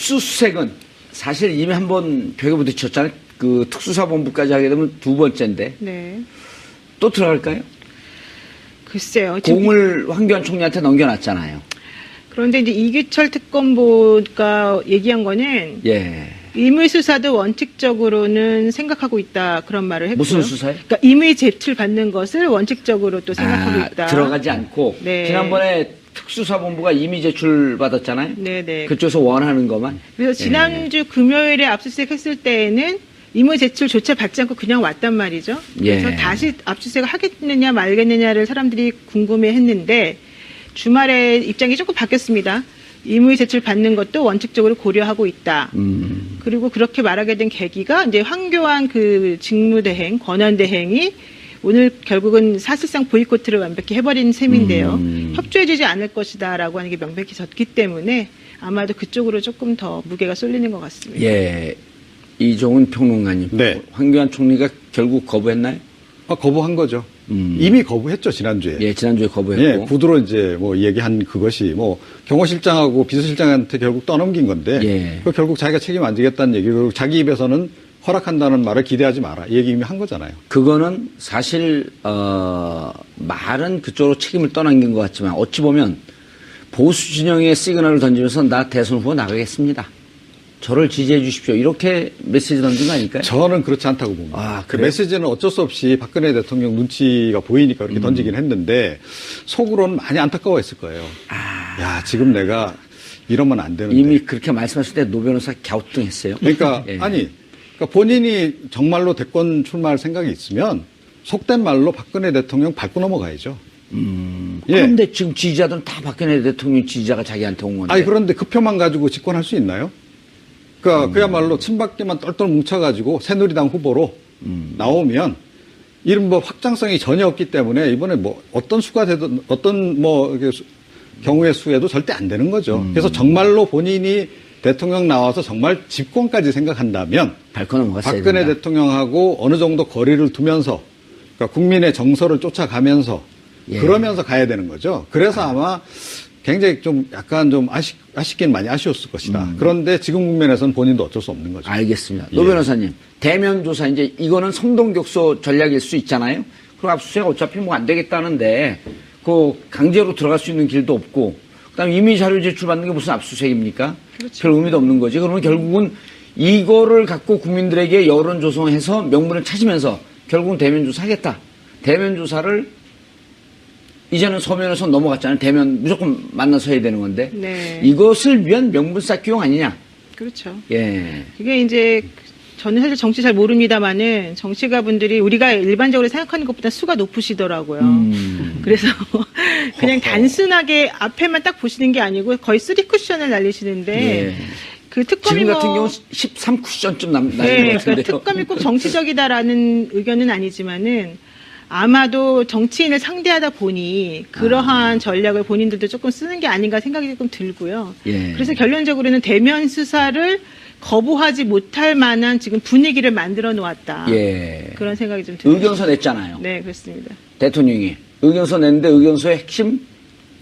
압수수색은 사실 이미 한번 벽에 부딪혔잖아요. 그 특수사본부까지 하게 되면 두 번째인데. 네. 또 들어갈까요? 글쎄요. 공을 황교안 총리한테 넘겨놨잖아요. 그런데 이제 이규철 특검보가 얘기한 거는 예. 임의 수사도 원칙적으로는 생각하고 있다 그런 말을 했고요. 무슨 수사요? 그러니까 임의 제출 받는 것을 원칙적으로 또 생각하고 있다. 들어가지 않고 네. 지난번에 특수사본부가 이미 제출 받았잖아요. 네네. 그쪽에서 원하는 것만. 그래서 지난주 금요일에 압수수색 했을 때에는 임의 제출조차 받지 않고 그냥 왔단 말이죠. 그래서 예. 다시 압수수색을 하겠느냐 말겠느냐를 사람들이 궁금해했는데 주말에 입장이 조금 바뀌었습니다. 임의 제출 받는 것도 원칙적으로 고려하고 있다. 그리고 그렇게 말하게 된 계기가 이제 황교안 그 직무대행, 권한대행이 오늘 결국은 사실상 보이콧을 완벽히 해버린 셈인데요. 협조해주지 않을 것이다라고 하는 게 명백히 졌기 때문에 아마도 그쪽으로 조금 더 무게가 쏠리는 것 같습니다. 예. 이종훈 평론가님. 네. 황교안 총리가 결국 거부했나요? 거부한 거죠. 이미 거부했죠, 지난주에. 예, 지난주에 거부했고. 예, 구두로 이제 뭐 얘기한 그것이 뭐 경호실장하고 비서실장한테 결국 떠넘긴 건데. 예. 그 결국 자기가 책임 안 지겠다는 얘기, 그리고 자기 입에서는 허락한다는 말을 기대하지 마라. 이 얘기 이미 한 거잖아요. 그거는 사실, 말은 그쪽으로 책임을 떠넘긴 것 같지만 어찌 보면 보수 진영의 시그널을 던지면서 나 대선 후보 나가겠습니다. 저를 지지해 주십시오. 이렇게 메시지 던진 거 아닐까요? 저는 그렇지 않다고 봅니다. 아, 그 그래요? 메시지는 어쩔 수 없이 박근혜 대통령 눈치가 보이니까 그렇게 던지긴 했는데 속으로는 많이 안타까워했을 거예요. 야, 지금 내가 이러면 안 되는데. 이미 그렇게 말씀하실 때 노 변호사 갸우뚱했어요. 그러니까 예. 아니, 그러니까 본인이 정말로 대권 출마할 생각이 있으면 속된 말로 박근혜 대통령 밟고 넘어가야죠. 예. 그런데 지금 지지자들은 다 박근혜 대통령 지지자가 자기한테 온 건데. 아니 그런데 그 표만 가지고 집권할 수 있나요? 그러니까 그야말로 친박계만 똘똘 뭉쳐가지고 새누리당 후보로 나오면 이런 뭐 확장성이 전혀 없기 때문에 이번에 뭐 어떤 수가 되든 어떤 뭐 이렇게 경우의 수에도 절대 안 되는 거죠. 그래서 정말로 본인이 대통령 나와서 정말 집권까지 생각한다면 밟고 넘어갔어야 박근혜 된다. 대통령하고 어느 정도 거리를 두면서 그러니까 국민의 정서를 쫓아가면서 예. 그러면서 가야 되는 거죠. 그래서 아마 굉장히 좀 약간 좀 아쉽긴 많이 아쉬웠을 것이다. 그런데 지금 국면에서는 본인도 어쩔 수 없는 거죠. 알겠습니다. 예. 노 변호사님, 대면 조사 이제 이거는 성동격소 전략일 수 있잖아요. 그리고 압수수색 어차피 뭐 안 되겠다는데 그 강제로 들어갈 수 있는 길도 없고 그다음에 이미 자료 제출받는 게 무슨 압수수색입니까? 그렇죠. 별 의미도 없는 거지. 그러면 결국은 이거를 갖고 국민들에게 여론 조성해서 명분을 찾으면서 결국은 대면 조사하겠다. 대면 조사를 이제는 서면에서 넘어갔잖아요. 대면 무조건 만나서 해야 되는 건데. 네. 이것을 위한 명분 쌓기용 아니냐. 그렇죠. 예. 그게 이제 저는 사실 정치 잘 모릅니다만은 정치가분들이 우리가 일반적으로 생각하는 것보다 수가 높으시더라고요. 그래서 그냥 단순하게 앞에만 딱 보시는 게 아니고 거의 3쿠션을 날리시는데 예. 그 특검이 지금 같은 뭐 경우 13쿠션쯤 남는 네, 것 그러니까 같은데요. 특검이 꼭 정치적이다라는 의견은 아니지만은 아마도 정치인을 상대하다 보니 그러한 전략을 본인들도 조금 쓰는 게 아닌가 생각이 조금 들고요. 예. 그래서 결론적으로는 대면 수사를 거부하지 못할 만한 지금 분위기를 만들어 놓았다. 예. 그런 생각이 좀 듭니다. 의견서 냈잖아요. 네, 그렇습니다. 대통령이. 의견서 냈는데 의견서의 핵심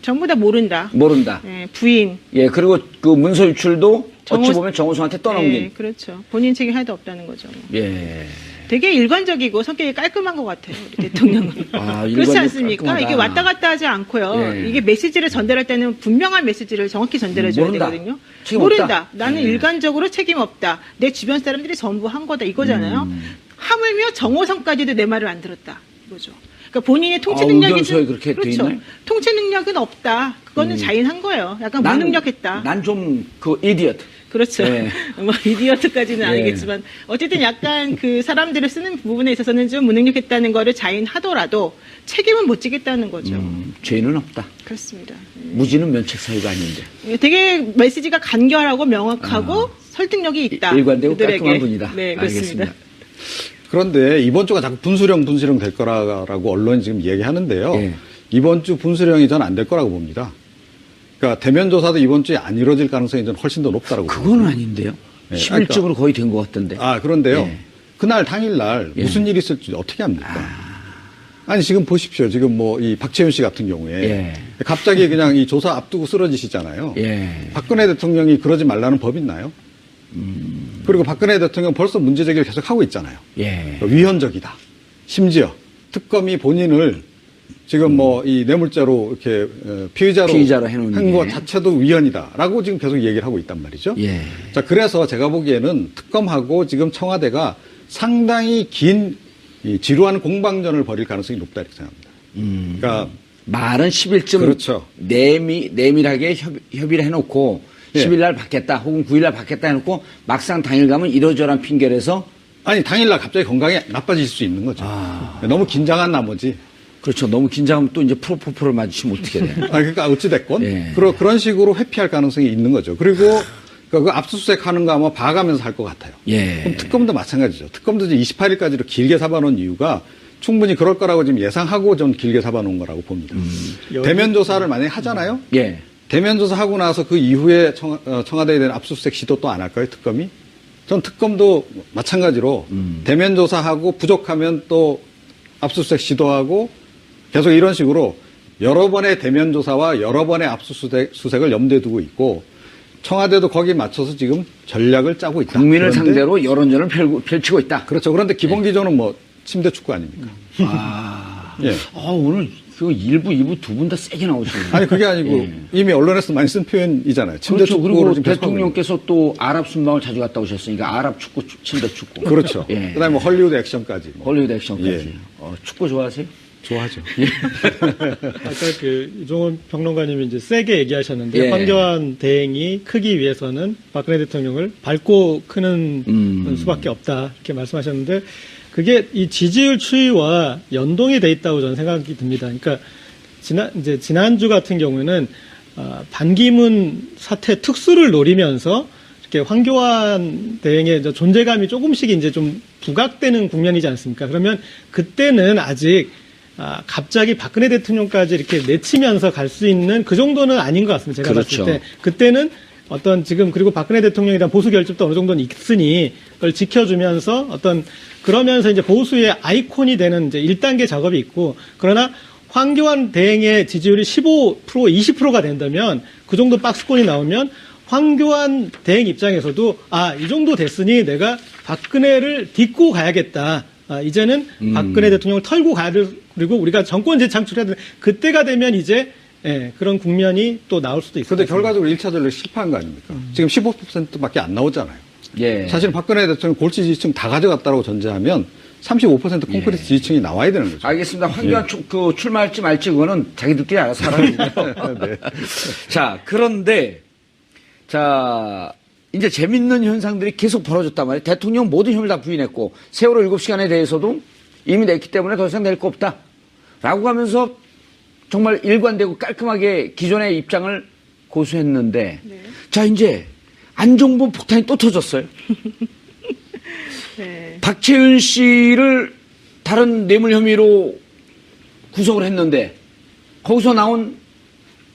전부 다 모른다. 모른다. 네, 부인. 예, 그리고 그 문서 유출도 어찌 정호- 보면 정호성한테 떠넘긴. 네, 그렇죠. 본인 책임 하나도 없다는 거죠. 예. 되게 일관적이고 성격이 깔끔한 것 같아요, 우리 대통령은. 아, 그렇지 일관되고 않습니까? 깔끔하다. 이게 왔다 갔다 하지 않고요. 예. 이게 메시지를 전달할 때는 분명한 메시지를 정확히 전달해줘야 모른다. 되거든요. 책임 모른다. 없다. 나는 예. 일관적으로 책임 없다. 내 주변 사람들이 전부 한 거다. 이거잖아요. 하물며 정호성까지도 내 말을 안 들었다. 이거죠. 그러니까 본인의 통치 아, 능력이 의견서에 그렇게 돼 그렇죠. 있나요? 통치 능력은 없다. 그거는 자인한 거예요. 약간 무능력했다. 난 좀 그 이디엇. 그렇죠. 네. 뭐 이디어트까지는 네. 아니겠지만 어쨌든 약간 그 사람들을 쓰는 부분에 있어서는 좀 무능력했다는 거를 자인하더라도 책임은 못 지겠다는 거죠. 죄는 없다. 그렇습니다. 무지는 면책 사유가 아닌데. 되게 메시지가 간결하고 명확하고 설득력이 있다. 일관되고 그들에게. 깔끔한 분이다. 네, 그렇습니다. 알겠습니다. 그런데 이번 주가 자꾸 분수령 될 거라고 언론이 지금 얘기하는데요. 예. 이번 주 분수령이 전 안 될 거라고 봅니다. 그러니까 대면 조사도 이번 주에 안 이루어질 가능성이 전 훨씬 더 높다라고 봅니다. 그거는 아닌데요. 네, 10일쯤으로 거의 된 것 같던데. 그런데요. 예. 그날 당일날 예. 무슨 일이 있을지 어떻게 합니까? 아니 지금 보십시오. 지금 뭐 이 박채윤 씨 같은 경우에 예. 갑자기 그냥 이 조사 앞두고 쓰러지시잖아요. 예. 박근혜 대통령이 그러지 말라는 법 있나요? 그리고 박근혜 대통령 벌써 문제 제기를 계속 하고 있잖아요. 예. 위헌적이다. 심지어 특검이 본인을 지금 뭐 이 뇌물죄로 이렇게 피의자로 해놓은 한 것 게. 자체도 위헌이다라고 지금 계속 얘기를 하고 있단 말이죠. 예. 자, 그래서 제가 보기에는 특검하고 지금 청와대가 상당히 긴 이 지루한 공방전을 벌일 가능성이 높다 이렇게 생각합니다. 그러니까 말은 10일쯤 그렇죠. 내밀하게 협의를 해놓고 예. 10일 날 받겠다 혹은 9일 날 받겠다 해놓고 막상 당일 가면 이러저러한 핑계를 해서 아니 당일날 갑자기 건강이 나빠질 수 있는 거죠. 너무 긴장한 나머지. 그렇죠. 너무 긴장하면 또 이제 프로포폴을 맞으시면 어떻게 돼요? 그러니까 어찌됐건 예. 그런 식으로 회피할 가능성이 있는 거죠. 그리고 그 압수수색 하는 거 아마 봐가면서 할 것 같아요. 예. 그럼 특검도 마찬가지죠. 특검도 이제 28일까지로 길게 잡아놓은 이유가 충분히 그럴 거라고 지금 예상하고 좀 길게 잡아놓은 거라고 봅니다. 대면 조사를 만약에 하잖아요. 예. 대면 조사하고 나서 그 이후에 청와대에 대한 압수수색 시도 또 안 할까요? 특검이? 전 특검도 마찬가지로 대면 조사하고 부족하면 또 압수수색 시도하고 계속 이런 식으로 여러 번의 대면 조사와 여러 번의 압수수색을 염두에 두고 있고 청와대도 거기에 맞춰서 지금 전략을 짜고 있다. 국민을 그런데 상대로 여론전을 펼치고 있다. 그렇죠. 그런데 기본 기조는 뭐 침대 축구 아닙니까? 예. 오늘 그 1부, 2부 두 분 다 세게 나오시네요. 아니 그게 아니고 이미 언론에서 많이 쓴 표현이잖아요. 침대 그렇죠. 축구를 그리고 지금 계속하고 대통령께서 또 아랍 순방을 자주 갔다 오셨으니까 아랍 축구, 침대 축구. 있는. 그렇죠. 예. 그다음에 뭐 헐리우드 액션까지. 뭐. 헐리우드 액션까지. 예. 축구 좋아하세요? 좋아하죠. 아까 그 이종원 평론가님이 이제 세게 얘기하셨는데 예. 황교안 대행이 크기 위해서는 박근혜 대통령을 밟고 크는 수밖에 없다 이렇게 말씀하셨는데 그게 이 지지율 추이와 연동이 돼 있다고 저는 생각이 듭니다. 그러니까 지난주 같은 경우에는 반기문 사태 특수를 노리면서 이렇게 황교안 대행의 이제 존재감이 조금씩 이제 좀 부각되는 국면이지 않습니까? 그러면 그때는 아직 갑자기 박근혜 대통령까지 이렇게 내치면서 갈 수 있는 그 정도는 아닌 것 같습니다. 제가 그렇죠. 봤을 때. 그때는 어떤 지금 그리고 박근혜 대통령에 대한 보수 결집도 어느 정도는 있으니 그걸 지켜주면서 그러면서 이제 보수의 아이콘이 되는 이제 1단계 작업이 있고 그러나 황교안 대행의 지지율이 15%, 20%가 된다면 그 정도 박스권이 나오면 황교안 대행 입장에서도 이 정도 됐으니 내가 박근혜를 딛고 가야겠다. 이제는 박근혜 대통령을 털고 가야 될, 그리고 우리가 정권 재창출해야 될, 그때가 되면 이제, 그런 국면이 또 나올 수도 있을 것 그런데 같습니다. 결과적으로 1차 전략 실패한 거 아닙니까? 지금 15%밖에 안 나오잖아요. 예. 사실 박근혜 대통령 골치 지지층 다 가져갔다고 전제하면 35% 콘크리트 지지층이 나와야 되는 거죠. 알겠습니다. 황교안 출마할지 말지 그거는 자기들끼리 알아서 하라고요. 네. 자, 그런데 이제 재밌는 현상들이 계속 벌어졌단 말이에요. 대통령 모든 혐의를 다 부인했고 세월호 7시간에 대해서도 이미 냈기 때문에 더 이상 낼 거 없다. 라고 하면서 정말 일관되고 깔끔하게 기존의 입장을 고수했는데 자, 이제 안종범 폭탄이 또 터졌어요. 네. 박채윤 씨를 다른 뇌물 혐의로 구속을 했는데 거기서 나온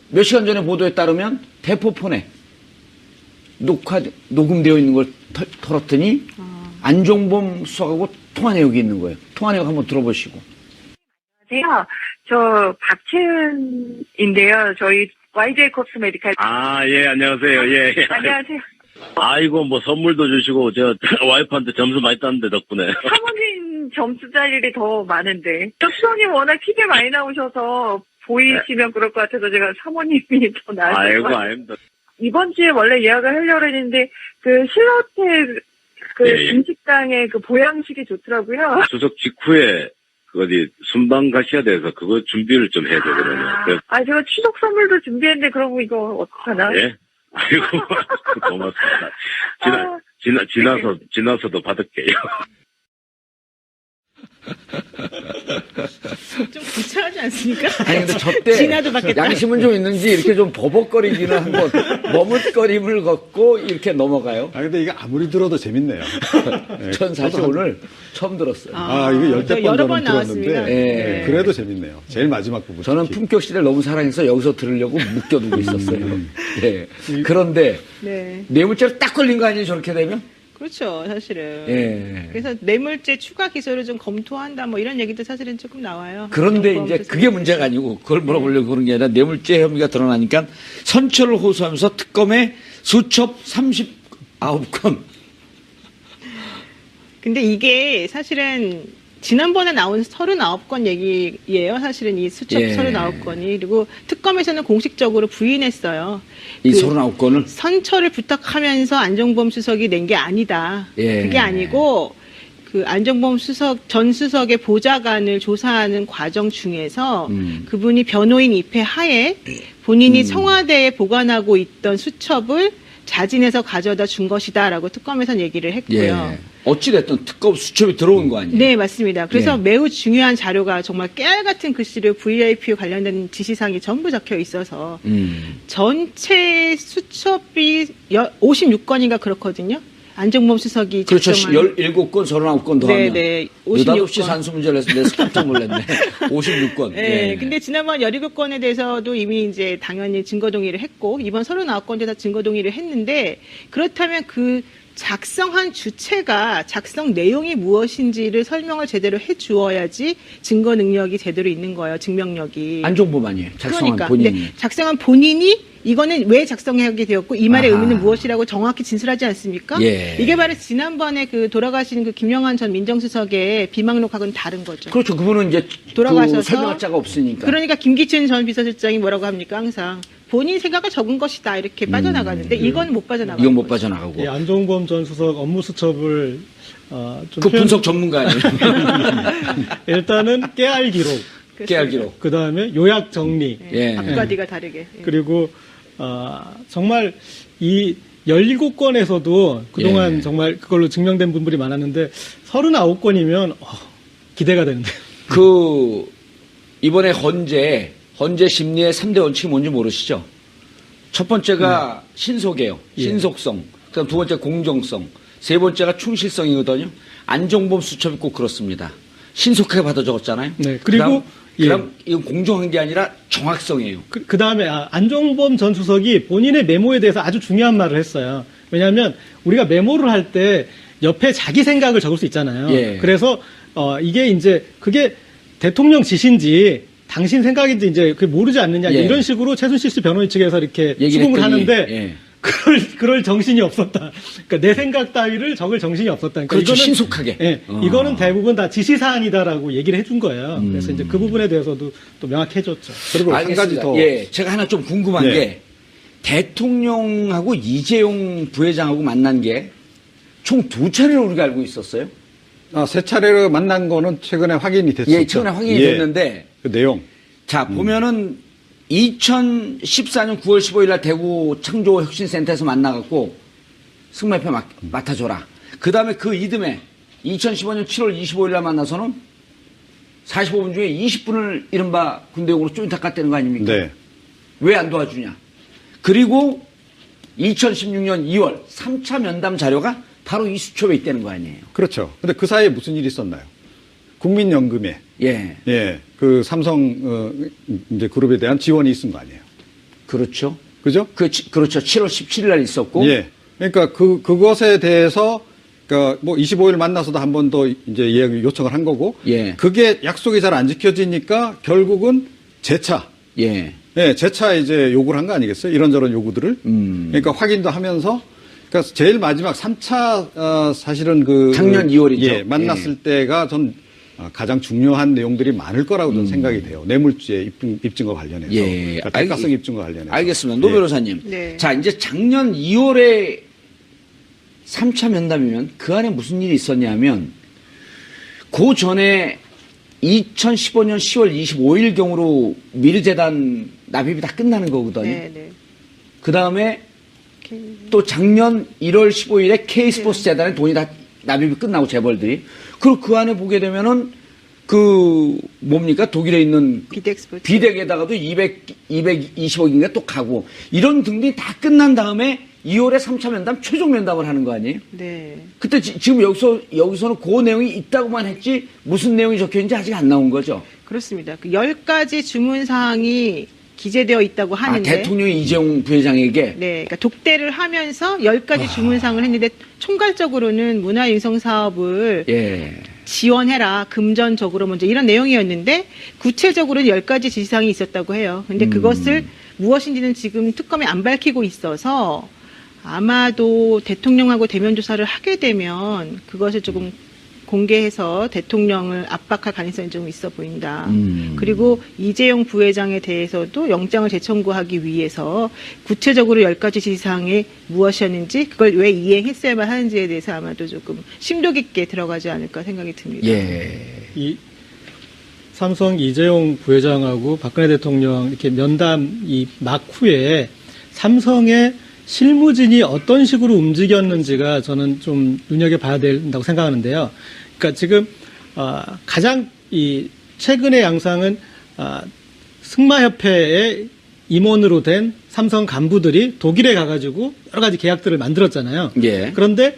몇 시간 전에 보도에 따르면 대포폰에 녹음되어 있는 걸 털었더니 안종범 수석하고 통화 내역이 있는 거예요. 통화 내역 한번 들어보시고. 안녕하세요. 저 박채은인데요. 저희 YJ 콥스 메디칼. 예, 안녕하세요. 예. 안녕하세요. 아이고, 뭐, 선물도 주시고, 와이프한테 점수 많이 땄는데, 덕분에. 사모님 점수 짤 일이 더 많은데. 수석님 워낙 TV에 많이 나오셔서 보이시면 그럴 것 같아서 제가 사모님이 더 나을 아이고, 것 같아요. 아닙니다. 이번 주에 원래 예약을 하려고 했는데, 신라호텔 예. 중식당의 보양식이 좋더라고요. 수석 직후에, 어디, 순방 가셔야 돼서, 그거 준비를 좀 해야 되거든요. 제가 추석 선물도 준비했는데, 그러면 이거 어떡하나? 예? 아이고, 고맙습니다. 지나서도 받을게요. 좀 구차하지 않습니까? 아니 근데 저때 지나도 받겠다. 양심은 좀 있는지 이렇게 좀 버벅거리기는 한번 머뭇거림을 걷고 이렇게 넘어가요. 근데 이게 아무리 들어도 재밌네요. 네. 전 사실 오늘 처음 들었어요. 이거 열댓 번 여러 번 들었는데 나왔습니다. 예. 그래도 재밌네요. 제일 마지막 부분. 저는 특히. 품격 시대를 너무 사랑해서 여기서 들으려고 묶여두고 있었어요. 예. 그런데 네. 뇌물죄로 딱 걸린 거 아니에요? 저렇게 되면? 그렇죠, 사실은. 예. 그래서 뇌물죄 추가 기소를 좀 검토한다, 뭐 이런 얘기도 사실은 조금 나와요. 그런데 정보원 이제 수사. 그게 문제가 아니고 그걸 물어보려고 그런 게 아니라 뇌물죄 혐의가 드러나니까 선처를 호소하면서 특검에 수첩 39건. 근데 이게 사실은 지난번에 나온 39건 얘기예요. 사실은 이 수첩 예. 39건이. 그리고 특검에서는 공식적으로 부인했어요. 이 그 39건을. 선처를 부탁하면서 안종범 수석이 낸 게 아니다. 예. 그게 아니고 그 안종범 전 수석의 보좌관을 조사하는 과정 중에서 그분이 변호인 입회 하에 본인이 청와대에 보관하고 있던 수첩을 자진해서 가져다 준 것이다라고 특검에서는 얘기를 했고요. 예. 어찌됐든 특검 수첩이 들어온 거 아니에요? 네, 맞습니다. 그래서 예. 매우 중요한 자료가 정말 깨알 같은 글씨로 VIP와 관련된 지시사항이 전부 적혀 있어서 전체 수첩이 56건인가 그렇거든요. 안종범 수석이 그렇죠. 작성한 17건, 39건 더하면. 네, 느닷없이 56건. 산수 문제를 해서 내가 깜짝 놀랐네. 56건. 네, 근데 지난번 17건에 대해서도 이미 이제 당연히 증거 동의를 했고, 이번 39건에 다 증거 동의를 했는데, 그렇다면 그 작성한 주체가 작성 내용이 무엇인지를 설명을 제대로 해 주어야지 증거 능력이 제대로 있는 거예요, 증명력이. 안종범 아니에요. 작성한 그러니까. 본인이. 근데 작성한 본인이 이거는 왜 작성하게 되었고 이 말의 아하. 의미는 무엇이라고 정확히 진술하지 않습니까? 예. 이게 바로 지난번에 그 돌아가신 그 김영환 전 민정수석의 비망록하고는 다른 거죠. 그렇죠. 그분은 이제 돌아가셔서 그 설명할 자가 없으니까. 그러니까 김기춘 전 비서실장이 뭐라고 합니까? 항상 본인 생각을 적은 것이다 이렇게 빠져나가는데 이건 못 빠져나가는 이건 못 거죠. 빠져나가고. 이 안종범 전 수석 업무 수첩을 좀 그 분석 전문가 아니에요? 일단은 깨알 기록, 깨알 기록. 그 다음에 요약 정리, 예. 앞과 뒤가 다르게. 예. 그리고 정말 이 17건에서도 그동안 예. 정말 그걸로 증명된 분들이 많았는데 39건이면 기대가 되는데. 그 이번에 헌재 심리의 3대 원칙이 뭔지 모르시죠? 첫 번째가 신속이에요. 예. 신속성. 그다음 두 번째 공정성. 세 번째가 충실성이거든요. 안종범 수첩이 꼭 그렇습니다. 신속하게 받아 적었잖아요. 네, 그리고 그다음 이건 공정한 게 아니라 정확성이에요. 그 다음에 안종범 전 수석이 본인의 메모에 대해서 아주 중요한 말을 했어요. 왜냐하면 우리가 메모를 할 때 옆에 자기 생각을 적을 수 있잖아요. 예. 그래서 이게 이제 그게 대통령 지시인지 당신 생각인지 이제 그게 모르지 않느냐 예. 이런 식으로 최순실 씨 변호인 측에서 이렇게 얘기를 수긍을 했더니, 하는데 예. 그럴 정신이 없었다. 그러니까 내 생각 따위를 적을 정신이 없었다. 그러니까 그렇죠. 이거는, 신속하게. 예, 이거는 대부분 다 지시사항이다라고 얘기를 해준 거예요. 그래서 이제 그 부분에 대해서도 또 명확해졌죠. 그리고 한 알겠습니다. 가지 더. 예, 제가 하나 좀 궁금한 네. 게 대통령하고 이재용 부회장하고 만난 게 총 2차례로 우리가 알고 있었어요. 세 차례로 만난 거는 최근에 확인이 됐었죠. 예, 최근에 확인이 예. 됐는데 그 내용. 자, 보면은 2014년 9월 15일 날 대구 창조혁신센터에서 만나갖고 승마협회 맡아줘라. 그 다음에 그 이듬해 2015년 7월 25일 날 만나서는 45분 중에 20분을 이른바 군대용으로 쪼인탁 갔다는 거 아닙니까? 네. 왜 안 도와주냐. 그리고 2016년 2월 3차 면담 자료가 바로 이 수첩에 있다는 거 아니에요. 그렇죠. 근데 그 사이에 무슨 일이 있었나요? 국민연금에 예. 예, 그 삼성 이제 그룹에 대한 지원이 있은 거 아니에요. 그렇죠. 그죠? 그렇죠. 7월 17일 날 있었고. 예. 그러니까 그것에 대해서 그러니까 뭐 25일 만나서도 한 번 더 이제 예약 요청을 한 거고. 예. 그게 약속이 잘 안 지켜지니까 결국은 재차. 예. 예, 재차 이제 요구를 한 거 아니겠어요? 이런저런 요구들을. 그러니까 확인도 하면서 그러니까 제일 마지막 3차 사실은 작년 2월이죠. 예, 만났을 때가 전 가장 중요한 내용들이 많을 거라고 저는 생각이 돼요. 뇌물죄 입증과 관련해서. 예. 그러니까 대가성 입증과 관련해서. 알겠습니다. 노 예. 변호사님. 네. 자, 이제 작년 2월에 3차 면담이면 그 안에 무슨 일이 있었냐면 그 전에 2015년 10월 25일경으로 미르재단 납입이 다 끝나는 거거든요. 네, 네. 그 다음에 또 작년 1월 15일에 K스포츠 재단에 돈이 다 납입이 끝나고 재벌들이. 그리고 그 안에 보게 되면은 그 뭡니까? 독일에 있는 비덱스포츠. 비덱에다가도 220억인가 또 가고 이런 등등이 다 끝난 다음에 2월에 3차 면담 최종 면담을 하는 거 아니에요? 네. 그때 지금 여기서는 그 내용이 있다고만 했지 무슨 내용이 적혀 있는지 아직 안 나온 거죠. 그렇습니다. 그 10가지 주문 사항이 기재되어 있다고 하는데 대통령이 이재용 부회장에게 네, 그러니까 독대를 하면서 10가지 주문사항을 했는데 총괄적으로는 문화융성 사업을 예. 지원해라, 금전적으로 먼저 이런 내용이었는데 구체적으로는 10가지 지시사항이 있었다고 해요. 근데 그것을 무엇인지는 지금 특검이 안 밝히고 있어서 아마도 대통령하고 대면 조사를 하게 되면 그것을 조금 공개해서 대통령을 압박할 가능성이 좀 있어 보인다. 그리고 이재용 부회장에 대해서도 영장을 재청구하기 위해서 구체적으로 10가지 지시사항이 무엇이었는지 그걸 왜 이행했어야만 하는지에 대해서 아마도 조금 심도 깊게 들어가지 않을까 생각이 듭니다. 예. 이 삼성 이재용 부회장하고 박근혜 대통령 이렇게 면담 이 막후에 삼성의 실무진이 어떤 식으로 움직였는지가 저는 좀 눈여겨봐야 된다고 생각하는데요. 그러니까 지금 가장 이 최근의 양상은 승마협회의 임원으로 된 삼성 간부들이 독일에 가가지고 여러 가지 계약들을 만들었잖아요. 예. 그런데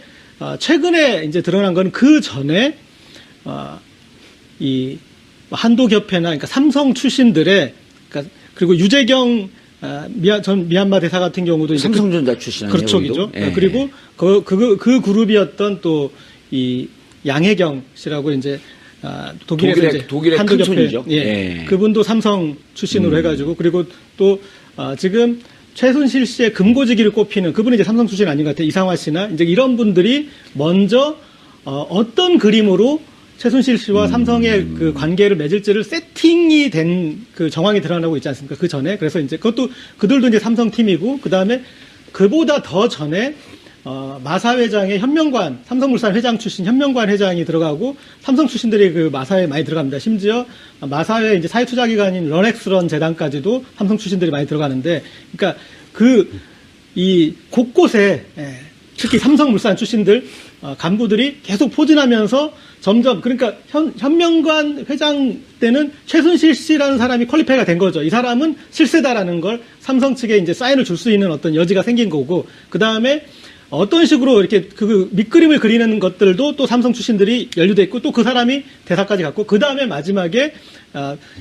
최근에 이제 드러난 건 그 전에 이 한독협회나 그러니까 삼성 출신들의 그러니까 그리고 유재경 전 미얀마 대사 같은 경우도 이제 삼성전자 출신 아니에요? 그쪽이죠. 예. 그리고 그 그룹이었던 또 이 양혜경 씨라고 이제 독일에서 독일의 큰 손이죠. 예, 예. 그분도 삼성 출신으로 해가지고 그리고 또 지금 최순실 씨의 금고지기를 꼽히는 그분이 이제 삼성 출신 아닌 것 같아요. 이상화 씨나 이제 이런 분들이 먼저 어떤 그림으로 최순실 씨와 삼성의 그 관계를 맺을지를 세팅이 된 그 정황이 드러나고 있지 않습니까? 그 전에. 그래서 이제 그것도 그들도 이제 삼성 팀이고, 그 다음에 그보다 더 전에, 마사 회장의 현명관, 삼성물산 회장 출신 현명관 회장이 들어가고, 삼성 출신들이 그 마사에 많이 들어갑니다. 심지어 마사의 이제 사회투자기관인 런엑스런 재단까지도 삼성 출신들이 많이 들어가는데, 그러니까 이 곳곳에, 특히 삼성물산 출신들, 간부들이 계속 포진하면서 점점 그러니까 현명관 회장 때는 최순실 씨라는 사람이 퀄리파이가 된 거죠. 이 사람은 실세다라는 걸 삼성 측에 이제 사인을 줄 수 있는 어떤 여지가 생긴 거고 그 다음에 어떤 식으로 이렇게 그 밑그림을 그리는 것들도 또 삼성 출신들이 연루돼 있고 또 그 사람이 대사까지 갔고 그 다음에 마지막에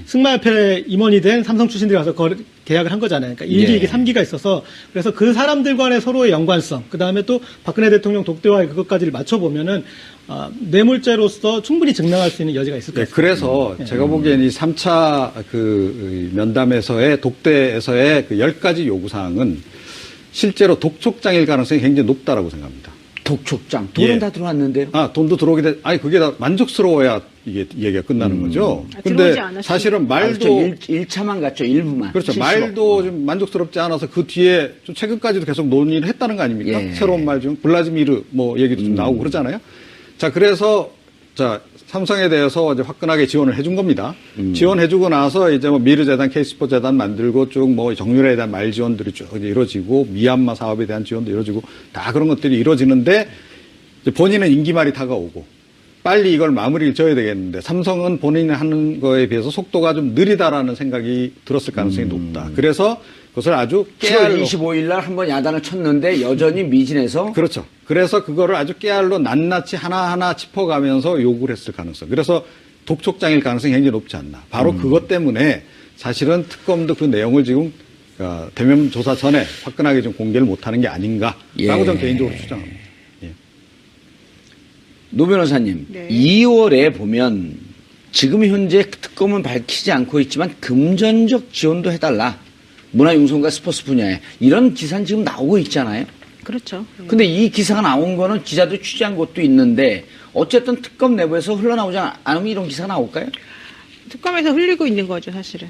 승마협회 임원이 된 삼성 출신들이 가서 계약을 한 거잖아요. 그러니까 1기, 2기, 3기가 있어서 그래서 그 사람들 간의 서로의 연관성, 그 다음에 또 박근혜 대통령 독대와의 그것까지를 맞춰보면은 뇌물죄로서 충분히 증명할 수 있는 여지가 있을 것 같습니다. 그래서 제가 보기엔 이 3차 그 면담에서의 독대에서의 그 10가지 요구사항은 실제로 독촉장일 가능성이 굉장히 높다라고 생각합니다. 독촉장. 돈은 예. 다 들어왔는데요. 돈도 들어오게 돼. 그게 다 만족스러워야 이게 얘기가 끝나는 거죠. 근데 들어오지 않았으니까. 사실은 말도 1차만 갔죠. 일부만. 그렇죠. 실수로. 말도 좀 만족스럽지 않아서 그 뒤에 좀 최근까지도 계속 논의를 했다는 거 아닙니까? 예. 새로운 말 중 블라지미르 뭐 얘기도 좀 나오고 그러잖아요. 자, 그래서 삼성에 대해서 이제 화끈하게 지원을 해준 겁니다. 지원해주고 나서 이제 뭐 미르재단, K스포 재단 만들고 쭉 뭐 정유라에 대한 말 지원들이 쭉 이제 이루어지고 미얀마 사업에 대한 지원도 이루어지고 다 그런 것들이 이루어지는데 이제 본인은 임기말이 다가오고 빨리 이걸 마무리를 지어야 되겠는데 삼성은 본인이 하는 거에 비해서 속도가 좀 느리다라는 생각이 들었을 가능성이 높다. 그래서 그것을 아주 7월 깨알로 25일 날 한번 야단을 쳤는데 여전히 미진해서 그렇죠. 그래서 그거를 아주 깨알로 낱낱이 하나하나 짚어가면서 요구를 했을 가능성. 그래서 독촉장일 가능성이 굉장히 높지 않나. 바로 그것 때문에 사실은 특검도 그 내용을 지금 대면 조사 전에 화끈하게 좀 공개를 못하는 게 아닌가라고 예. 저는 개인적으로 추정합니다. 예. 노 변호사님, 네. 2월에 보면 지금 현재 특검은 밝히지 않고 있지만 금전적 지원도 해달라. 문화융성과 스포츠 분야에 이런 기사는 지금 나오고 있잖아요. 그렇죠. 근데 이 기사가 나온 거는 기자도 취재한 것도 있는데 어쨌든 특검 내부에서 흘러나오지 않으면 이런 기사가 나올까요? 특검에서 흘리고 있는 거죠, 사실은.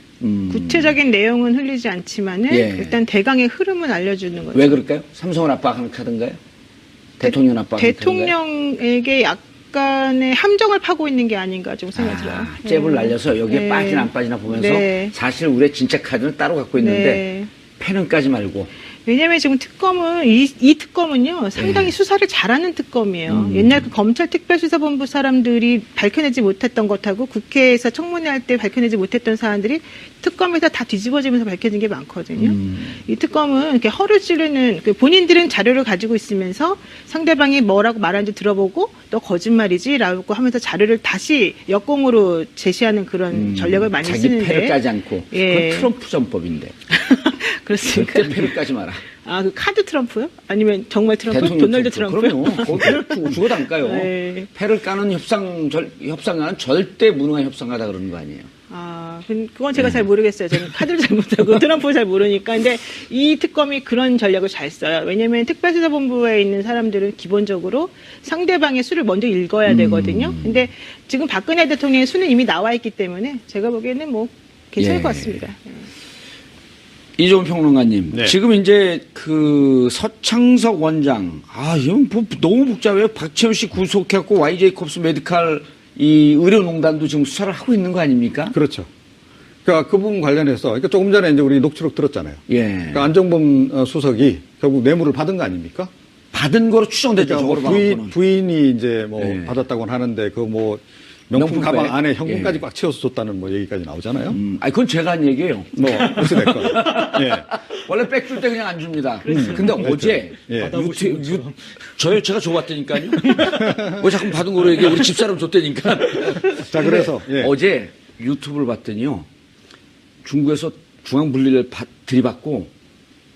구체적인 내용은 흘리지 않지만은 예. 일단 대강의 흐름은 알려주는 거죠. 왜 그럴까요? 삼성을 압박하는가요? 대통령 압박하는가요? 대통령에게 약간의 함정을 파고 있는 게 아닌가 좀 생각이 들어요. 잽을 날려서 여기에 네. 빠지나 안 빠지나 보면서 네. 사실 우리의 진짜 카드는 따로 갖고 있는데 네. 패는 까지 말고 왜냐하면 지금 특검은 이 특검은요 상당히 수사를 잘하는 특검이에요. 옛날 그 검찰 특별수사본부 사람들이 밝혀내지 못했던 것하고 국회에서 청문회 할 때 밝혀내지 못했던 사안들이 특검에서 다 뒤집어지면서 밝혀진 게 많거든요. 이 특검은 이렇게 허를 찌르는 본인들은 자료를 가지고 있으면서 상대방이 뭐라고 말하는지 들어보고 너 거짓말이지? 라고 하면서 자료를 다시 역공으로 제시하는 그런 전략을 많이 자기 쓰는데. 패를 까지 않고. 예. 그건 트럼프 전법인데. 그렇습니까? 절대 패를 까지 마라. 아, 그 카드 트럼프요? 아니면 정말 트럼프? 대통령 도널드 트럼프요? 그럼요. 패를 죽어도 안 까요. 네. 패를 까는 협상가는 절대 무능한 협상가다 그러는 거 아니에요. 아, 그건 제가 잘 모르겠어요. 저는 카드를 잘 못하고 트럼프를 잘 모르니까. 근데 이 특검이 그런 전략을 잘 써요. 왜냐면 특별수사본부에 있는 사람들은 기본적으로 상대방의 수를 먼저 읽어야 되거든요. 근데 지금 박근혜 대통령의 수는 이미 나와 있기 때문에 제가 보기에는 뭐 괜찮을 예. 것 같습니다. 이종훈 평론가님, 네. 지금 이제 그 서창석 원장, 이건 뭐 너무 복잡해요. 박채원 씨 구속해갖고 YJ콥스 메디칼 이 의료농단도 지금 수사를 하고 있는 거 아닙니까? 그렇죠. 그러니까 그 부분 관련해서 그러니까 조금 전에 이제 우리 녹취록 들었잖아요. 예. 그러니까 안정범 수석이 결국 뇌물을 받은 거 아닙니까? 받은 거로 추정되죠. 그러니까 뭐 저거로 봐갖고는. 부인이 이제 뭐 네. 받았다고는 하는데 그 뭐 명품 명품백. 가방 안에 현금까지 예. 꽉 채워서 줬다는 뭐 얘기까지 나오잖아요. 그건 제가 한 얘기예요. 뭐 어찌 됐건. 예. 원래 백 줄 때 그냥 안 줍니다. 근데 어제 예. 제가 줘봤다니까요. 왜 자꾸 받은 거로 얘기해? 우리 집사람 줬다니까. 자, 그래서 예. 어제 유튜브를 봤더니요. 중국에서 중앙 분리를 들이받고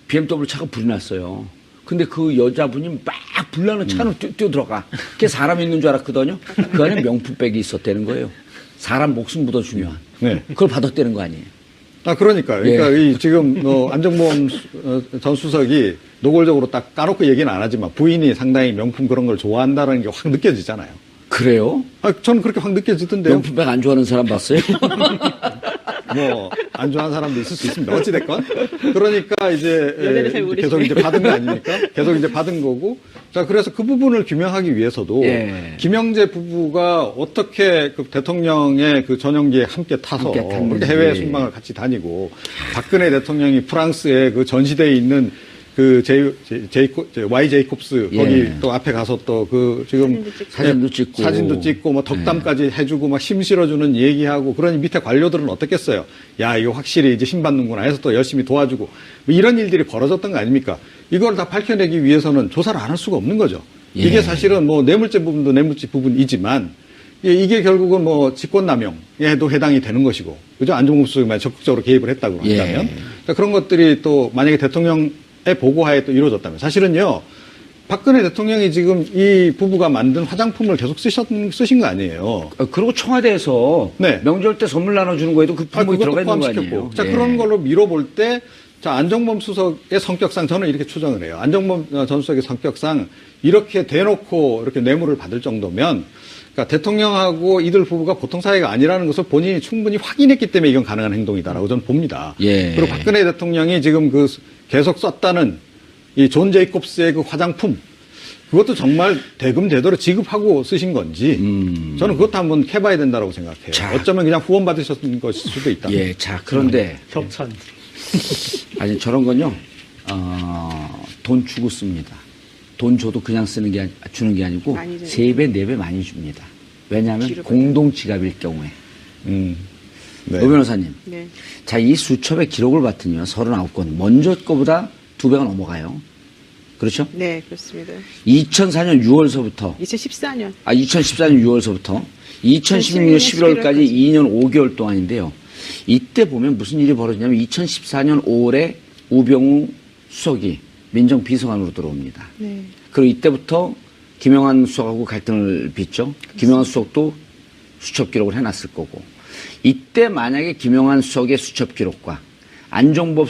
BMW 차가 불이 났어요. 근데 그 여자분이 막 불나는 차로 뛰어들어가. 그게 사람 있는 줄 알았거든요. 그 안에 명품백이 있었다는 거예요. 사람 목숨보다 중요한. 네. 그걸 받았다는 거 아니에요. 그러니까요. 그러니까 이 지금 안정범 전 수석이 노골적으로 딱 까놓고 얘기는 안 하지만 부인이 상당히 명품 그런 걸 좋아한다는 게 확 느껴지잖아요. 그래요? 저는 그렇게 확 느껴지던데요. 명품백 안 좋아하는 사람 봤어요? 뭐 안 좋아하는 사람도 있을 수 있습니다. 어찌됐건. 그러니까 이제 연애를 잘 모르시네. 계속 이제 받은 거 아닙니까? 계속 이제 받은 거고. 자, 그래서 그 부분을 규명하기 위해서도 예. 김영재 부부가 어떻게 그 대통령의 그 전용기에 함께 타서 함께 탔는지. 그렇게 해외 순방을 같이 다니고 박근혜 대통령이 프랑스에 그 전시대에 있는 그 YJ콥스 거기 예. 또 앞에 가서 또 그 지금 사진도 찍고. 뭐 덕담까지 해주고 막 힘 실어주는 얘기하고 그러니 밑에 관료들은 어떻겠어요? 야, 이거 확실히 이제 힘 받는구나 해서 또 열심히 도와주고 뭐 이런 일들이 벌어졌던 거 아닙니까? 이걸 다 밝혀내기 위해서는 조사를 안 할 수가 없는 거죠. 예. 이게 사실은 뭐 뇌물죄 부분도 뇌물죄 부분이지만 이게 결국은 뭐 직권남용에도 해당이 되는 것이고, 그죠? 안종범 수석이 만약 적극적으로 개입을 했다고 한다면. 예. 그러니까 그런 것들이 또 만약에 대통령의 보고하에 또 이루어졌다면. 사실은요, 박근혜 대통령이 지금 이 부부가 만든 화장품을 계속 쓰신 거 아니에요. 그리고 청와대에서 네. 명절 때 선물 나눠주는 거에도 그 품목이 그것도 들어가 있는 거 포함시켰고. 아니에요? 자, 예. 그런 걸로 밀어볼 때, 자, 안정범 수석의 성격상 저는 이렇게 추정을 해요. 안정범 전 수석의 성격상 이렇게 대놓고 이렇게 뇌물을 받을 정도면, 그러니까 대통령하고 이들 부부가 보통 사이가 아니라는 것을 본인이 충분히 확인했기 때문에 이건 가능한 행동이다라고 저는 봅니다. 예. 그리고 박근혜 대통령이 지금 그 계속 썼다는 이 존 제이콥스의 그 화장품, 그것도 정말 대금대도로 지급하고 쓰신 건지, 저는 그것도 한번 해봐야 된다고 생각해요. 자. 어쩌면 그냥 후원 받으셨던 것일 수도 있다. 예, 자, 그런데. 협찬. 아니, 저런 건요, 돈 주고 씁니다. 돈 줘도 그냥 주는 게 아니고, 많이 주죠. 3배, 4배 많이 줍니다. 왜냐하면 뒤로 공동 지갑일 경우에. 네. 노 변호사님. 네. 자, 이 수첩의 기록을 봤더니요, 39건. 먼저 거보다 2배가 넘어가요. 그렇죠? 네, 그렇습니다. 2004년 6월서부터, 2014년. 2014년 6월서부터 2016년 11월까지 2년 5개월 동안인데요. 이때 보면 무슨 일이 벌어지냐면 2014년 5월에 우병우 수석이 민정비서관으로 들어옵니다. 네. 그리고 이때부터 김영환 수석하고 갈등을 빚죠. 김영환 수석도 수첩 기록을 해놨을 거고. 이때 만약에 김영환 수석의 수첩 기록과 안종범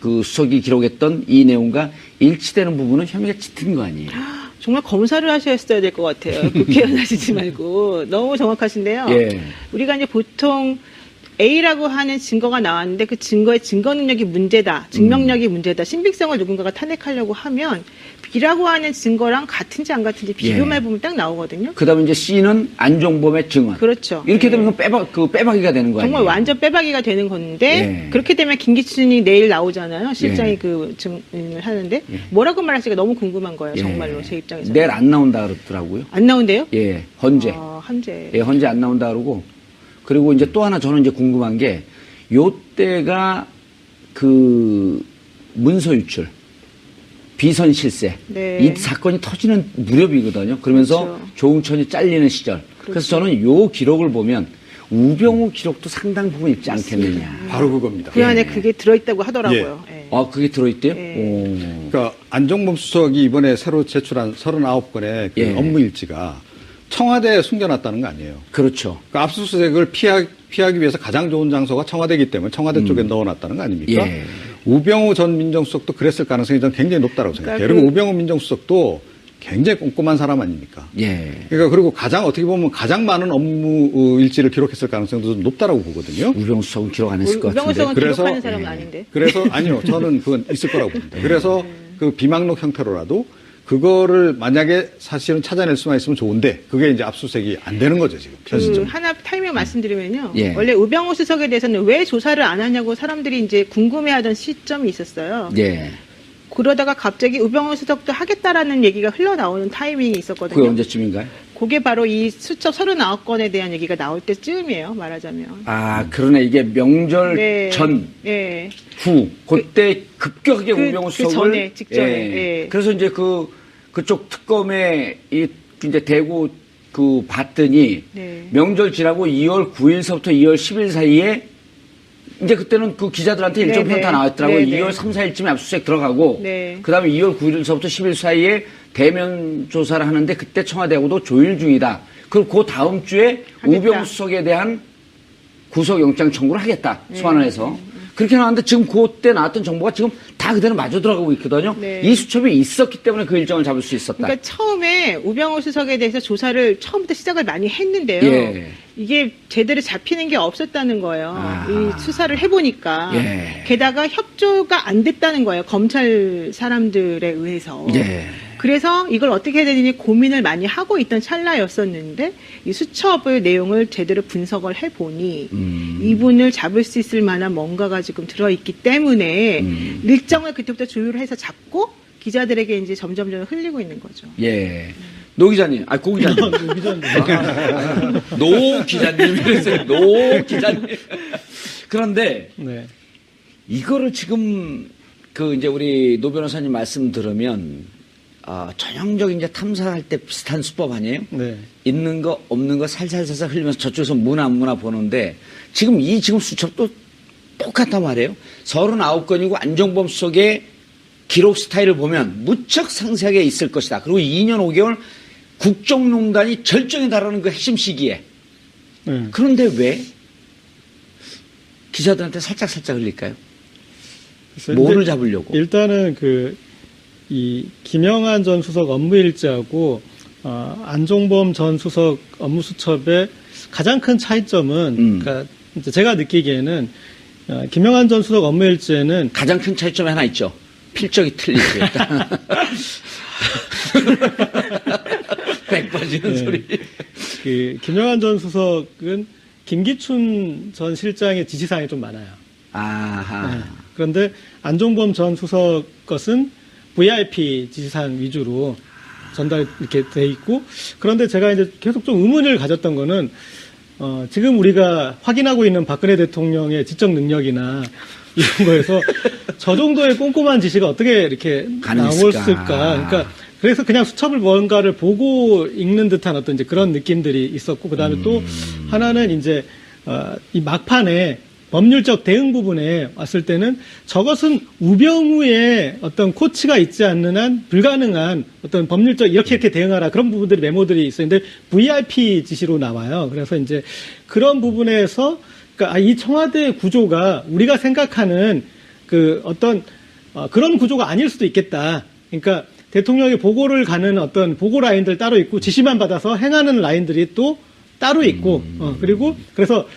수석이 기록했던 이 내용과 일치되는 부분은 혐의가 짙은 거 아니에요. 정말 검사를 하셨어야 될 것 같아요. 국회의원 하시지 말고. 너무 정확하신데요. 예. 우리가 이제 보통 A라고 하는 증거가 나왔는데 그 증거의 증거 능력이 문제다. 증명력이 문제다. 신빙성을 누군가가 탄핵하려고 하면 B라고 하는 증거랑 같은지 안 같은지 비교만 예. 해보면 딱 나오거든요. 그 다음에 이제 C는 안종범의 증언. 그렇죠. 이렇게 예. 되면 빼박이가 되는 거 아니에요? 정말 완전 빼박이가 되는 건데 예. 그렇게 되면 김기춘이 내일 나오잖아요. 실장이 예. 그 증언을 하는데 뭐라고 말할지가 너무 궁금한 거예요. 예. 정말로 제 입장에서. 내일 안 나온다 그러더라고요. 안 나온대요? 예, 헌재. 헌재. 예, 헌재 안 나온다 그러고. 그리고 이제 또 하나 저는 이제 궁금한 게, 요 때가 그 문서 유출. 비선 실세. 네. 이 사건이 터지는 무렵이거든요. 그러면서 그렇죠. 조응천이 잘리는 시절. 그래서 저는 요 기록을 보면 우병우 기록도 상당 부분 있지 않겠느냐. 바로 그겁니다. 그 안에 그게 들어있다고 하더라고요. 예. 아, 그게 들어있대요? 네. 오. 그러니까 안종범 수석이 이번에 새로 제출한 39건의 그 예. 업무 일지가 청와대에 숨겨놨다는 거 아니에요. 그렇죠. 그러니까 압수수색을 피하기 위해서 가장 좋은 장소가 청와대이기 때문에 청와대 쪽에 넣어놨다는 거 아닙니까? 예. 우병우 전 민정수석도 그랬을 가능성이 저는 굉장히 높다고 생각해요. 그러니까 그리고 우병우 민정수석도 굉장히 꼼꼼한 사람 아닙니까? 예. 그러니까 그리고 가장 어떻게 보면 가장 많은 업무 일지를 기록했을 가능성도 좀 높다라고 보거든요. 우병우 수석은 기록 안 했을 것 우병우 같은데. 수석은 그래서- 기록하는 사람은 아닌데. 그래서 아니요, 저는 그건 있을 거라고 봅니다. 그래서 그 비망록 형태로라도 그거를 만약에 사실은 찾아낼 수만 있으면 좋은데 그게 이제 압수수색이 안 되는 거죠 지금 현 그 시점. 하나 타이밍 말씀드리면요. 예. 원래 우병우 수석에 대해서는 왜 조사를 안 하냐고 사람들이 이제 궁금해하던 시점이 있었어요. 예. 그러다가 갑자기 우병우 수석도 하겠다라는 얘기가 흘러나오는 타이밍이 그게 있었거든요. 언제쯤인가요? 그게 바로 이 수첩 39건에 대한 얘기가 나올 때쯤이에요. 말하자면. 아, 그러네. 이게 명절 네. 전, 예. 후, 그때 급격하게 그 우병우 그 수석을. 전에, 직전에, 예. 그래서 이제 그쪽 특검에 이제 대구 봤더니 네. 명절 지나고 2월 9일서부터 2월 10일 사이에 이제 그때는 그 기자들한테 일정 네, 평가 네. 나왔더라고요. 네, 네. 2월 3, 4일쯤에 압수수색 들어가고 네. 그 다음에 2월 9일서부터 10일 사이에 대면 조사를 하는데 그때 청와대하고도 조율 중이다. 그리고 그 다음 주에 하겠다. 우병우 수석에 대한 구속영장 청구를 하겠다. 네. 소환을 해서. 그렇게 나왔는데 지금 그때 나왔던 정보가 지금 다 그대로 마저 들어가고 있거든요. 네. 이 수첩이 있었기 때문에 그 일정을 잡을 수 있었다. 그러니까 처음에 우병우 수석에 대해서 조사를 처음부터 시작을 많이 했는데요. 예. 이게 제대로 잡히는 게 없었다는 거예요. 아. 이 수사를 해보니까. 예. 게다가 협조가 안 됐다는 거예요. 검찰 사람들에 의해서. 예. 그래서 이걸 어떻게 해야 되느니 고민을 많이 하고 있던 찰나였었는데 이 수첩의 내용을 제대로 분석을 해보니 이분을 잡을 수 있을 만한 뭔가가 지금 들어있기 때문에 일정을 그때부터 조율을 해서 잡고 기자들에게 이제 점점 흘리고 있는 거죠. 예. 노 기자님, 고 기자님. 노 기자님, 이랬어요. 노 기자님. 그런데 네. 이거를 지금 이제 우리 노 변호사님 말씀 들으면 전형적인 이제 탐사할 때 비슷한 수법 아니에요? 네. 있는 거 없는 거 살살살살 흘리면서 저쪽에서 문안 보는데 지금 수첩도 똑같단 말이에요. 39건이고 안종범 수석의 기록 스타일을 보면 무척 상세하게 있을 것이다. 그리고 2년 5개월 국정농단이 절정에 달하는 그 핵심 시기에. 네. 그런데 왜 기자들한테 살짝 흘릴까요? 글쎄요. 뭐를 근데 잡으려고? 일단은 이 김영한 전 수석 업무일지하고 안종범 전 수석 업무수첩의 가장 큰 차이점은 그러니까 이제 제가 느끼기에는 김영한 전 수석 업무일지에는 가장 큰 차이점이 하나 있죠. 필적이 틀리지. 100 빠지는 네. 소리. 김영한 전 수석은 김기춘 전 실장의 지시사항이 좀 많아요. 아하. 네. 그런데 안종범 전 수석 것은 VIP 지시사항 위주로 전달 이렇게 돼 있고, 그런데 제가 이제 계속 좀 의문을 가졌던 거는 지금 우리가 확인하고 있는 박근혜 대통령의 지적 능력이나 이런 거에서 저 정도의 꼼꼼한 지시가 어떻게 이렇게 가능했을까? 나올까? 그러니까 그래서 그냥 수첩을 뭔가를 보고 읽는 듯한 어떤 이제 그런 느낌들이 있었고, 그다음에 또 하나는 이제 이 막판에 법률적 대응 부분에 왔을 때는 저것은 우병우의 어떤 코치가 있지 않는 한 불가능한 어떤 법률적 이렇게 대응하라 그런 부분들이 메모들이 있었는데 VIP 지시로 나와요. 그래서 이제 그런 부분에서 그러니까 이 청와대 구조가 우리가 생각하는 그 어떤 그런 구조가 아닐 수도 있겠다. 그러니까 대통령이 보고를 가는 어떤 보고 라인들 따로 있고 지시만 받아서 행하는 라인들이 또 따로 있고 그리고 그래서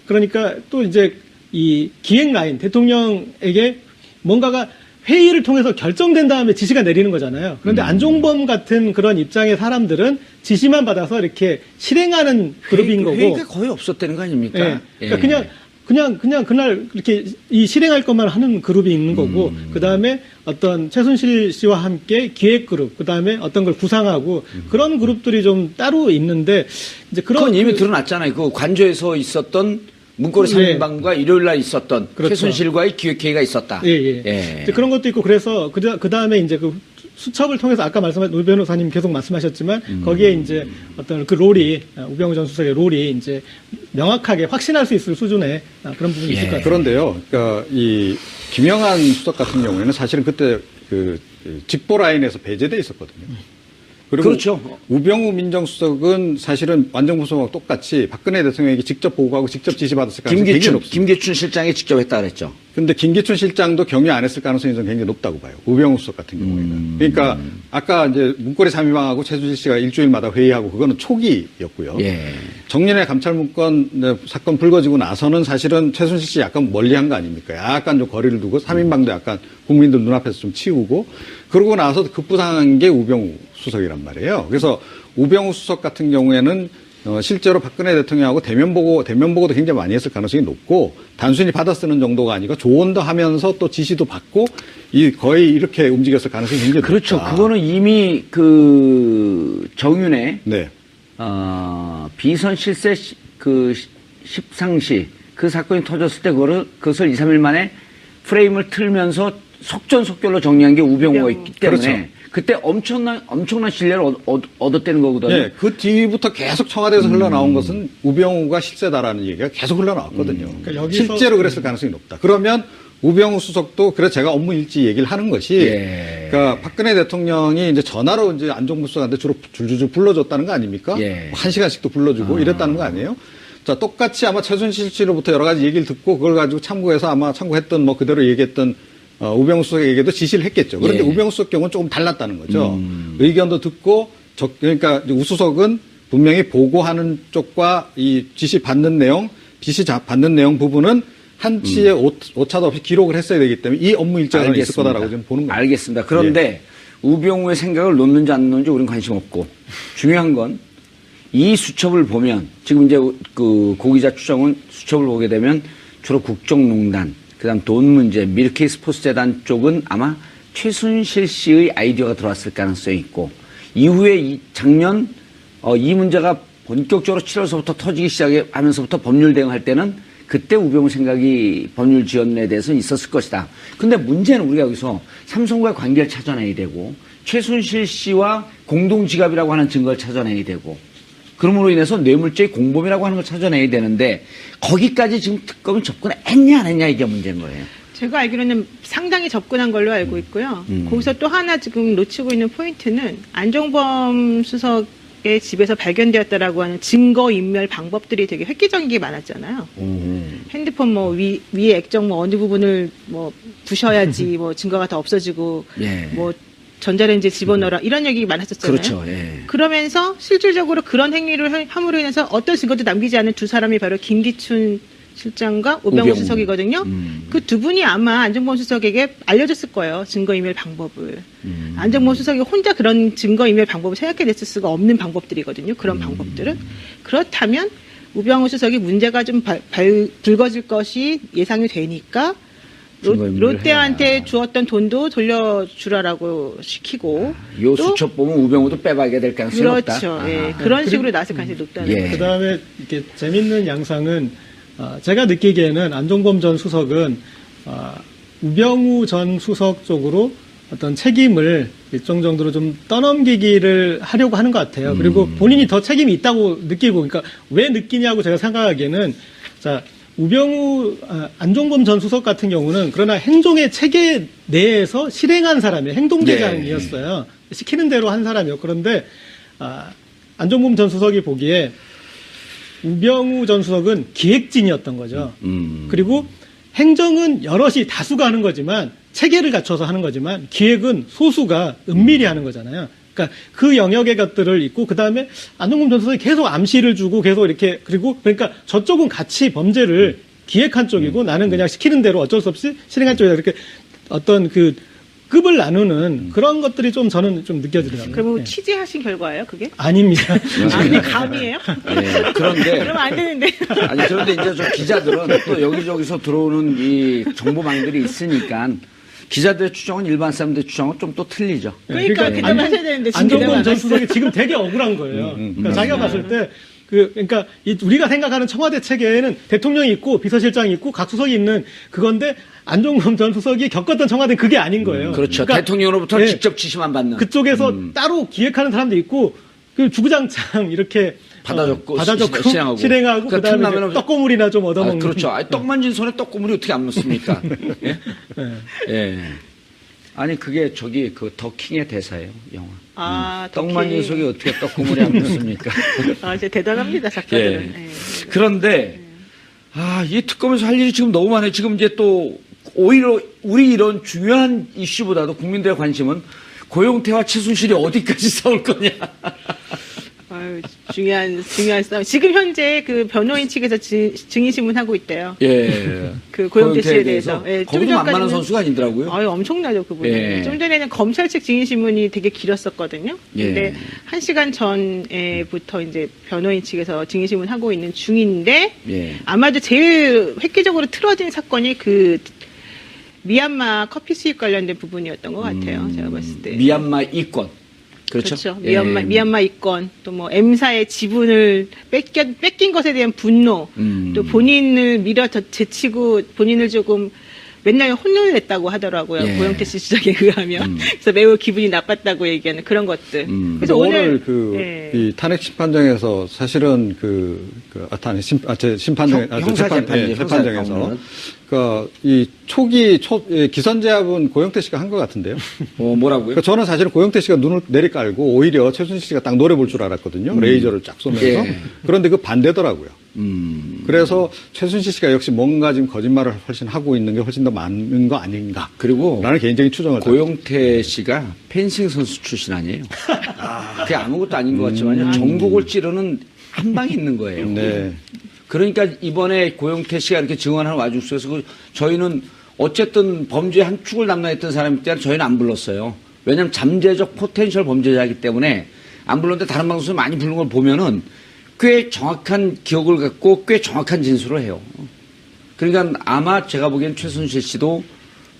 그러니까 또 이제 이 기획 라인 대통령에게 뭔가가 회의를 통해서 결정된 다음에 지시가 내리는 거잖아요. 그런데 안종범 같은 그런 입장의 사람들은 지시만 받아서 이렇게 실행하는 그룹인 거고. 회의가 거의 없었다는 거 아닙니까? 예. 그러니까 그냥 그날 이렇게 이 실행할 것만 하는 그룹이 있는 거고, 그 다음에 어떤 최순실 씨와 함께 기획 그룹, 그 다음에 어떤 걸 구상하고 그런 그룹들이 좀 따로 있는데 이제 그건 이미 드러났잖아요. 그 관저에서 있었던 문고리 예. 3인방과 일요일 날 있었던 그렇죠. 최순실과의 기획회의가 있었다. 예, 예. 이제 그런 것도 있고 그래서 그 다음에 이제 그 수첩을 통해서 아까 말씀하신 노 변호사님 계속 말씀하셨지만 거기에 이제 어떤 그 롤이 우병우 전 수석의 롤이 이제 명확하게 확신할 수 있을 수준의 그런 부분이 있을 것 같아요. 그런데요, 그러니까 이 김영한 수석 같은 경우에는 사실은 그때 그 직보 라인에서 배제돼 있었거든요. 그리고 그렇죠. 우병우 민정수석은 사실은 완전무소하고 똑같이 박근혜 대통령에게 직접 보고하고 직접 지시받았을 가능성이 굉장히 높습니다. 김기춘 실장이 직접 했다 그랬죠. 근데 김기춘 실장도 경유 안 했을 가능성이 좀 굉장히 높다고 봐요. 우병우 수석 같은 경우에는. 그러니까 아까 이제 문고리 3인방하고 최순실 씨가 일주일마다 회의하고 그거는 초기였고요. 예. 정년의 감찰문건 사건 불거지고 나서는 사실은 최순실 씨 약간 멀리한 거 아닙니까? 약간 좀 거리를 두고 3인방도 약간 국민들 눈앞에서 좀 치우고 그러고 나서 급부상한 게 우병우 수석이란 말이에요. 그래서 우병우 수석 같은 경우에는 실제로 박근혜 대통령하고 대면 보고도 굉장히 많이 했을 가능성이 높고 단순히 받아쓰는 정도가 아니고 조언도 하면서 또 지시도 받고 거의 이렇게 움직였을 가능성이 굉장히 그렇죠. 높다. 그거는 이미 그 정윤의 네. 비선 실세 그 십상시 그 사건이 터졌을 때 그것을 2, 3일 만에 프레임을 틀면서 속전속결로 정리한 게 우병우가 있기 때문에 그렇죠. 그때 엄청난 신뢰를 얻었다는 거거든요. 네, 그 뒤부터 계속 청와대에서 흘러나온 것은 우병우가 실세다라는 얘기가 계속 흘러나왔거든요. 그러니까 여기서- 실제로 그랬을 가능성이 높다. 그러면 우병우 수석도 그래서 제가 업무 일지 얘기를 하는 것이 예. 그러니까 박근혜 대통령이 이제 전화로 이제 안종무 수석한테 주로 줄줄줄 불러줬다는 거 아닙니까? 예. 뭐 1시간씩도 불러주고 이랬다는 거 아니에요? 자, 똑같이 아마 최순실 씨로부터 여러 가지 얘기를 듣고 그걸 가지고 참고해서 아마 참고했던 뭐 그대로 얘기했던 우병우 수석에게도 지시를 했겠죠. 그런데 예. 우병우 수석 경우는 조금 달랐다는 거죠. 의견도 듣고 그러니까 이제 우 수석은 분명히 보고하는 쪽과 이 지시 받는 내용 부분은 한치의 오차도 없이 기록을 했어야 되기 때문에 이 업무 일정은 있을 거다라고 좀 보는 거예요. 알겠습니다. 그런데 우병우의 생각을 놓는지 안 놓는지 우리는 관심 없고 중요한 건 이 수첩을 보면 지금 이제 그 고기자 추정은 수첩을 보게 되면 주로 국정농단 그다음 돈 문제, 밀케이 스포츠재단 쪽은 아마 최순실 씨의 아이디어가 들어왔을 가능성이 있고 이후에 작년 이 문제가 본격적으로 7월서부터 터지기 시작하면서부터 법률 대응할 때는 그때 우병우 생각이 법률 지원에 대해서는 있었을 것이다. 근데 문제는 우리가 여기서 삼성과의 관계를 찾아내야 되고 최순실 씨와 공동지갑이라고 하는 증거를 찾아내야 되고 그러므로 인해서 뇌물죄의 공범이라고 하는 걸 찾아내야 되는데 거기까지 지금 특검이 접근했냐 안 했냐 이게 문제인 거예요. 제가 알기로는 상당히 접근한 걸로 알고 있고요. 거기서 또 하나 지금 놓치고 있는 포인트는 안종범 수석의 집에서 발견되었다라고 하는 증거인멸 방법들이 되게 획기적인 게 많았잖아요. 핸드폰 뭐 위에 액정 뭐 어느 부분을 뭐 부셔야지 뭐 증거가 더 없어지고 예. 뭐 전자레인지에 집어넣어라 이런 얘기 많았었잖아요. 그렇죠. 예. 그러면서 실질적으로 그런 행위를 함으로 인해서 어떤 증거도 남기지 않은 두 사람이 바로 김기춘 실장과 우병우 우병우. 수석이거든요. 그 두 분이 아마 안종범 수석에게 알려줬을 거예요. 증거인멸 방법을. 안종범 수석이 혼자 그런 증거인멸 방법을 생각해냈을 수가 없는 방법들이거든요. 그런 방법들은. 그렇다면 우병우 수석이 문제가 좀 불거질 것이 예상이 되니까 증거인멸을 롯데한테 해야. 주었던 돈도 돌려주라라고 시키고 요 또 수첩 보면 우병우도 빼박게 될 가능성이 없다. 그렇죠. 예. 아하. 그런 식으로 나설 가능성이 높다는 예. 거예요. 그 다음에 이렇게 재밌는 양상은 제가 느끼기에는 안종범 전 수석은 우병우 전 수석 쪽으로 어떤 책임을 일정 정도로 좀 떠넘기기를 하려고 하는 것 같아요. 그리고 본인이 더 책임이 있다고 느끼고, 그러니까 왜 느끼냐고 제가 생각하기에는 자 안종범 전 수석 같은 경우는 그러나 행정의 체계 내에서 실행한 사람이에요. 행동대장이었어요. 시키는 대로 한 사람이요. 그런데 안종범 전 수석이 보기에 우병우 전 수석은 기획진이었던 거죠. 그리고 행정은 여럿이 다수가 하는 거지만 체계를 갖춰서 하는 거지만 기획은 소수가 은밀히 하는 거잖아요. 그러니까 그 영역의 것들을 있고 그다음에 안종범 전 수석이 계속 암시를 주고 계속 이렇게 그리고 그러니까 저쪽은 같이 범죄를 기획한 쪽이고 나는 그냥 시키는 대로 어쩔 수 없이 실행한 쪽이다. 이렇게 어떤 그 급을 나누는 그런 것들이 좀 저는 좀 느껴지더라고요. 그럼 네. 취재하신 결과예요, 그게? 아닙니다. 아니, 감이에요? 예. 그런데 그러면 안 되는데. 아니 그런데 이제 저 기자들은 또 여기저기서 들어오는 이 정보망들이 있으니까 기자들의 추정은 일반 사람들의 추정은 좀 또 틀리죠. 그러니까 대답하셔야 되는데 지금 안종범 대답 안 전 하시죠. 수석이 지금 되게 억울한 거예요. 그러니까 자기가 봤을 때 그러니까 우리가 생각하는 청와대 체계에는 대통령이 있고 비서실장이 있고 각 수석이 있는 그건데 안종범 전 수석이 겪었던 청와대는 그게 아닌 거예요. 그렇죠. 그러니까 대통령으로부터 예, 직접 지시만 받는. 그쪽에서 따로 기획하는 사람도 있고 그 주구장창 이렇게 받아줬고 실행하고 그러니까 그다음에 틈나면은 이제 떡고물이나 좀 얻어먹는. 그렇죠. 아니, 떡 만진 손에 떡고물이 어떻게 안 넣습니까? 예? 예. 아니 그게 저기 그 더킹의 대사예요, 영화. 아, 떡 만진 속에 어떻게 떡고물이 안 넣습니까? 아, 진짜 대단합니다, 작가들은. 예. 예. 그런데 이 특검에서 할 일이 지금 너무 많아요. 지금 이제 또 오히려 우리 이런 중요한 이슈보다도 국민들의 관심은 고용태와 최순실이 어디까지 싸울 거냐. 아유, 중요한 싸움. 지금 현재 그 변호인 측에서 증인신문하고 있대요. 예. 그 고영태 씨에 대해서. 예, 좀 거기도 만만한 전까지는- 선수가 아니더라고요. 아유, 엄청나죠, 그분이. 예. 좀 전에는 검찰 측 증인신문이 되게 길었었거든요. 근데 예. 1시간 전에부터 이제 변호인 측에서 증인신문 하고 있는 중인데, 예. 아마도 제일 획기적으로 틀어진 사건이 그 미얀마 커피 수입 관련된 부분이었던 것 같아요. 제가 봤을 때. 미얀마 이권. 그렇죠. 예. 미얀마 이권, 또 뭐 M사의 지분을 뺏긴 것에 대한 분노, 또 본인을 제치고 본인을 조금 맨날 혼을 냈다고 하더라고요. 예. 고영태 씨 주장에 의하면. 그래서 매우 기분이 나빴다고 얘기하는 그런 것들. 그래서 오늘 예. 이 탄핵 심판정에서 사실은 재판정에서 이 초기 기선제압은 고영태 씨가 한 것 같은데요. 뭐라고요? 그러니까 저는 사실은 고영태 씨가 눈을 내리깔고 오히려 최순실 씨가 딱 노래 볼 줄 알았거든요. 레이저를 쫙 쏘면서. 예. 그런데 그 반대더라고요. 그래서 최순실 씨가 역시 뭔가 지금 거짓말을 훨씬 하고 있는 게 훨씬 더 많은 거 아닌가. 그리고 라는 개인적인 추정을. 고영태 씨가 펜싱 선수 출신 아니에요. 그게 아무것도 아닌 것 같지만요. 전국을 찌르는 한 방이 있는 거예요. 네. 그러니까 이번에 고영태 씨가 이렇게 증언하는 와중 속에서 저희는 어쨌든 범죄의 한 축을 담당했던 사람이기 때문에 저희는 안 불렀어요. 왜냐하면 잠재적 포텐셜 범죄자이기 때문에 안 불렀는데 다른 방송에서 많이 부른 걸 보면은 꽤 정확한 기억을 갖고 꽤 정확한 진술을 해요. 그러니까 아마 제가 보기엔 최순실 씨도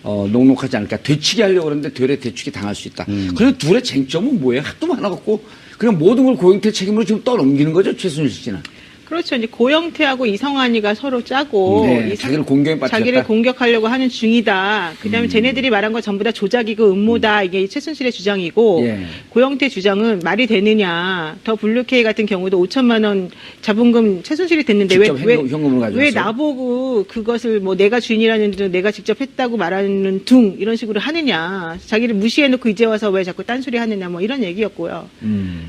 녹록하지 않을까. 되치기 하려고 그러는데 되레 되치기 당할 수 있다. 그런데 둘의 쟁점은 뭐예요? 하도 많아갖고 그냥 모든 걸 고영태 책임으로 지금 떠넘기는 거죠, 최순실 씨는. 그렇죠. 이제 고영태하고 이성환이가 서로 짜고 네, 자기를 공격에 빠뜨렸다. 자기를 공격하려고 하는 중이다. 그다음에 쟤네들이 말한 거 전부 다 조작이고 음모다. 이게 최순실의 주장이고 예. 고영태 주장은 말이 되느냐. 더 블루케이 같은 경우도 5천만 원 자본금 최순실이 됐는데 직접 현금으로 가져왔어요? 왜 나보고 그것을 뭐 내가 주인이라는 둥 내가 직접 했다고 말하는 둥 이런 식으로 하느냐. 자기를 무시해놓고 이제 와서 왜 자꾸 딴소리 하느냐 뭐 이런 얘기였고요.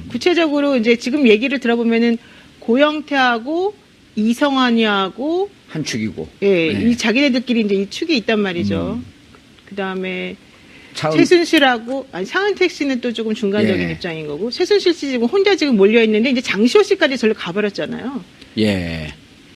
구체적으로 이제 지금 얘기를 들어보면은 고영태하고 이성환이하고 한 축이고. 예, 네. 이 자기네들끼리 이제 이 축이 있단 말이죠. 그다음에 차은- 최순실하고 차은택 씨는 또 조금 중간적인 예. 입장인 거고 최순실 씨 지금 혼자 지금 몰려 있는데 이제 장시호 씨까지 절로 가버렸잖아요. 예.